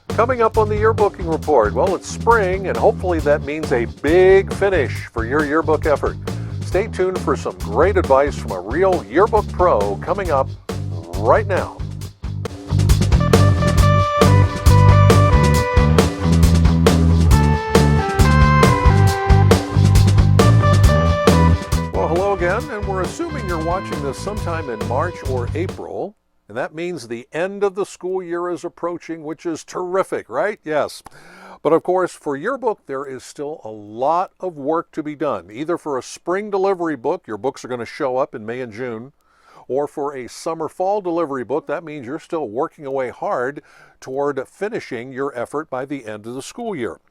Coming up on the yearbooking report, well, it's spring, and hopefully that means a big finish for your yearbook effort. Stay tuned for some great advice from a real yearbook pro coming up right now. Well, hello again, and we're assuming you're watching this sometime in March or April. And that means the end of the school year is approaching, which is terrific, right? Yes. But of course, for your book, there is still a lot of work to be done. Either for a spring delivery book, your books are going to show up in May and June, or for a summer-fall delivery book, that means you're still working away hard toward finishing your effort by the end of the school year.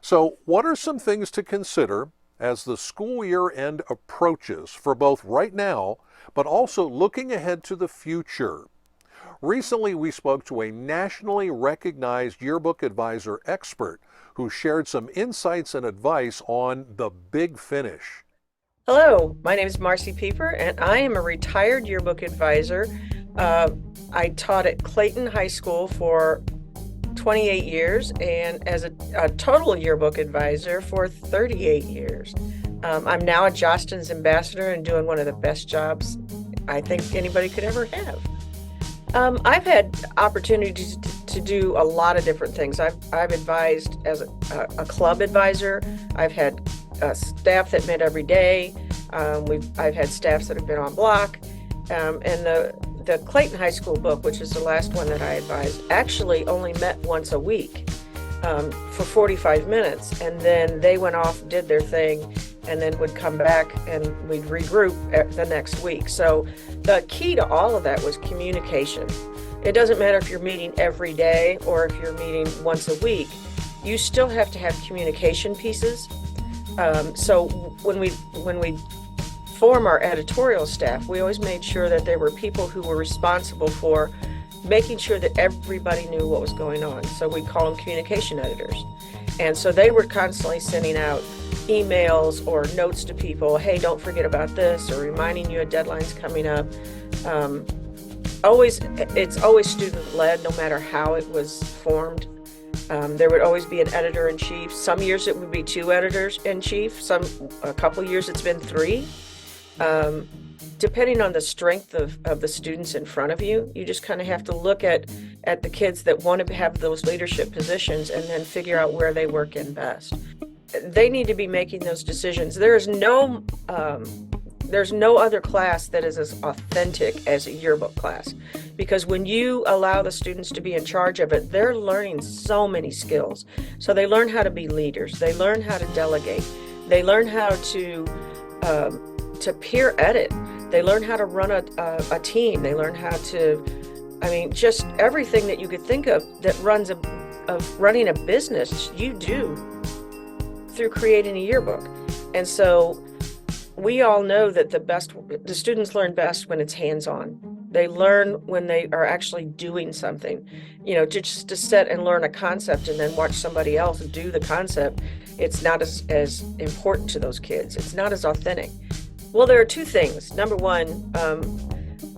So what are some things to consider as the school year end approaches for both right now, but also looking ahead to the future? Recently, we spoke to a nationally recognized yearbook advisor expert who shared some insights and advice on the big finish. Hello, my name is Marci Pieper, and I am a retired yearbook advisor. I taught at Clayton High School for 28 years and as a total yearbook advisor for 38 years. I'm now a Jostens Ambassador and doing one of the best jobs I think anybody could ever have. I've had opportunities to do a lot of different things. I've advised as a club advisor. I've had staff that met every day. I've had staffs that have been on block. And the Clayton High School book, which is the last one that I advised, actually only met once a week for 45 minutes. And then they went off, did their thing, and then would come back and we'd regroup the next week. So the key to all of that was communication. It doesn't matter if you're meeting every day or if you're meeting once a week, you still have to have communication pieces. So when we form our editorial staff, we always made sure that there were people who were responsible for making sure that everybody knew what was going on. So we call them communication editors. And so they were constantly sending out emails or notes to people, hey, don't forget about this, or reminding you of deadlines coming up. It's always student-led, no matter how it was formed. There would always be an editor-in-chief. Some years it would be 2 editors-in-chief. A couple years it's been 3. Depending on the strength of the students in front of you, you just kind of have to look at the kids that want to have those leadership positions and then figure out where they work in best. They need to be making those decisions. There's no other class that is as authentic as a yearbook class, because when you allow the students to be in charge of it, they're learning so many skills. So they learn how to be leaders. They learn how to delegate. They learn how to peer edit. They learn how to run a team. They learn how to, just everything that you could think of that runs of running a business, you do through creating a yearbook. And so we all know that the students learn best when it's hands-on. They learn when they are actually doing something. Just to sit and learn a concept and then watch somebody else do the concept, it's not as important to those kids. It's not as authentic. Well, there are 2 things. Number one,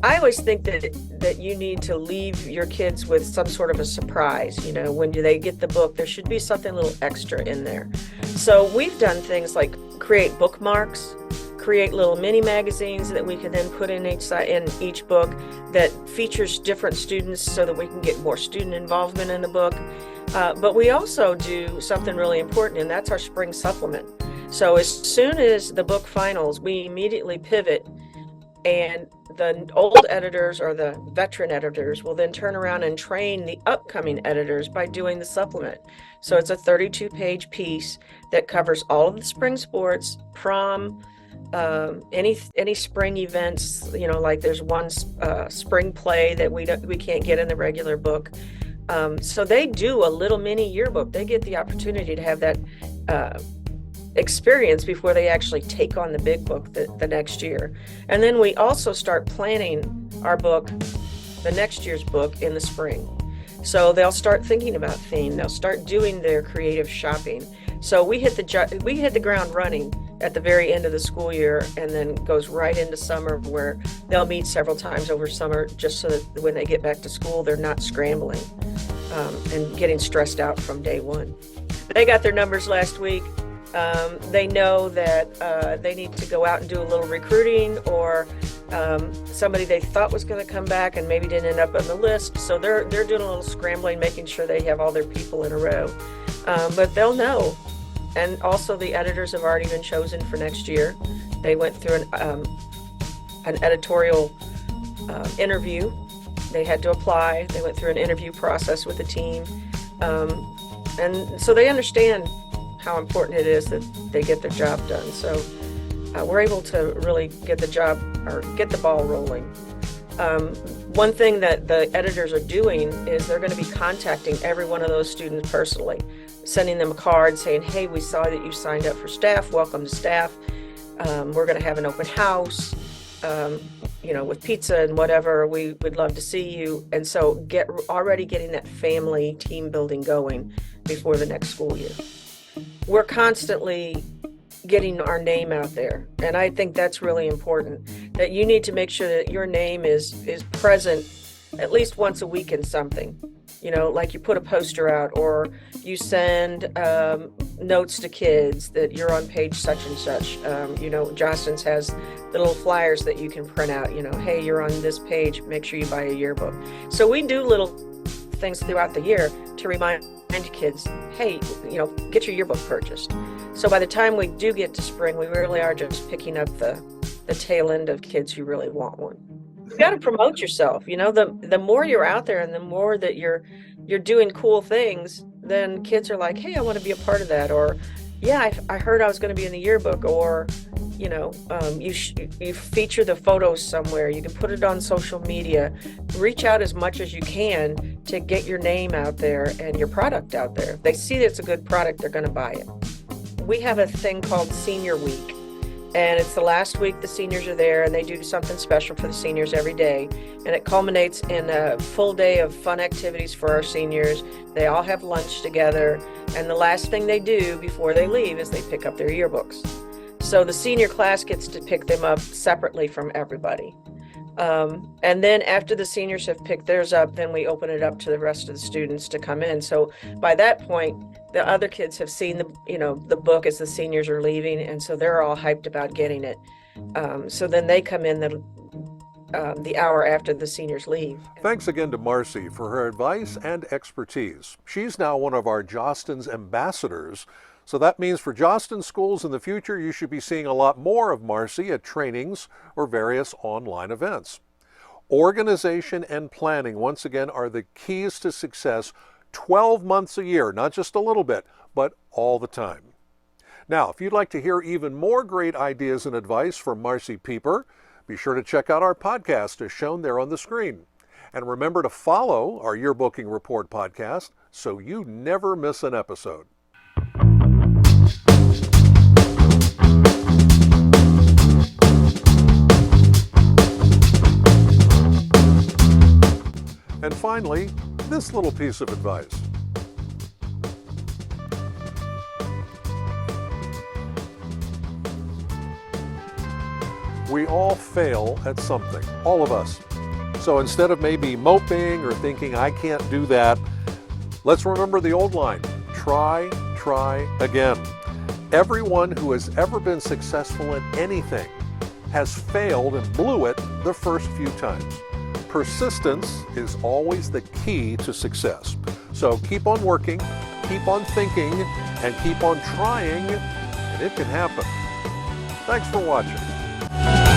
I always think that you need to leave your kids with some sort of a surprise. When they get the book, there should be something a little extra in there. So we've done things like create bookmarks, create little mini magazines that we can then put in each book that features different students so that we can get more student involvement in the book. But we also do something really important, and that's our spring supplement. So as soon as the book finals, we immediately pivot, and the old editors or the veteran editors will then turn around and train the upcoming editors by doing the supplement. So it's a 32-page piece that covers all of the spring sports, prom, any spring events, like there's one spring play that we can't get in the regular book. So they do a little mini yearbook. They get the opportunity to have that experience before they actually take on the big book the next year. And then we also start planning our book, the next year's book, in the spring. So they'll start thinking about theme. They'll start doing their creative shopping. So we hit the ground running at the very end of the school year, and then goes right into summer, where they'll meet several times over summer just so that when they get back to school, they're not scrambling. and getting stressed out from day one. They got their numbers last week. They know that they need to go out and do a little recruiting, or somebody they thought was going to come back and maybe didn't end up on the list. So they're doing a little scrambling, making sure they have all their people in a row. But they'll know. And also the editors have already been chosen for next year. They went through an editorial interview. They had to apply. They went through an interview process with the team. And so they understand how important it is that they get their job done. So we're able to really get the ball rolling. One thing that the editors are doing is they're going to be contacting every one of those students personally, sending them a card saying, hey, we saw that you signed up for staff. Welcome to staff. We're going to have an open house, with pizza and whatever. We would love to see you. And so already getting that family team building going before the next school year. We're constantly getting our name out there. And I think that's really important, that you need to make sure that your name is present at least once a week in something. Like you put a poster out, or you send notes to kids that you're on page such and such. Jostens has the little flyers that you can print out, hey, you're on this page, make sure you buy a yearbook. So we do little things throughout the year to remind kids, hey, get your yearbook purchased. So by the time we do get to spring, we really are just picking up the tail end of kids who really want one. You got to promote yourself. The more you're out there and the more that you're doing cool things, then kids are like, hey, I want to be a part of that. Or, yeah, I heard I was going to be in the yearbook. Or, you feature the photos somewhere. You can put it on social media. Reach out as much as you can to get your name out there and your product out there. If they see that it's a good product, they're going to buy it. We have a thing called Senior Week. And it's the last week the seniors are there, and they do something special for the seniors every day. And it culminates in a full day of fun activities for our seniors. They all have lunch together. And the last thing they do before they leave is they pick up their yearbooks. So the senior class gets to pick them up separately from everybody. And then after the seniors have picked theirs up, then we open it up to the rest of the students to come in. So by that point, the other kids have seen the book as the seniors are leaving, and so they're all hyped about getting it. So then they come in the hour after the seniors leave. Thanks again to Marci for her advice and expertise. She's now one of our Jostens Ambassadors. So that means for Jostens schools in the future, you should be seeing a lot more of Marci at trainings or various online events. Organization and planning, once again, are the keys to success 12 months a year, not just a little bit, but all the time. Now, if you'd like to hear even more great ideas and advice from Marci Pieper, be sure to check out our podcast as shown there on the screen. And remember to follow our Yearbooking Report podcast so you never miss an episode. And finally, this little piece of advice. We all fail at something, all of us. So instead of maybe moping or thinking, I can't do that, let's remember the old line, try again. Everyone who has ever been successful in anything has failed and blew it the first few times. Persistence is always the key to success. So keep on working, keep on thinking, and keep on trying, and it can happen. Thanks for watching.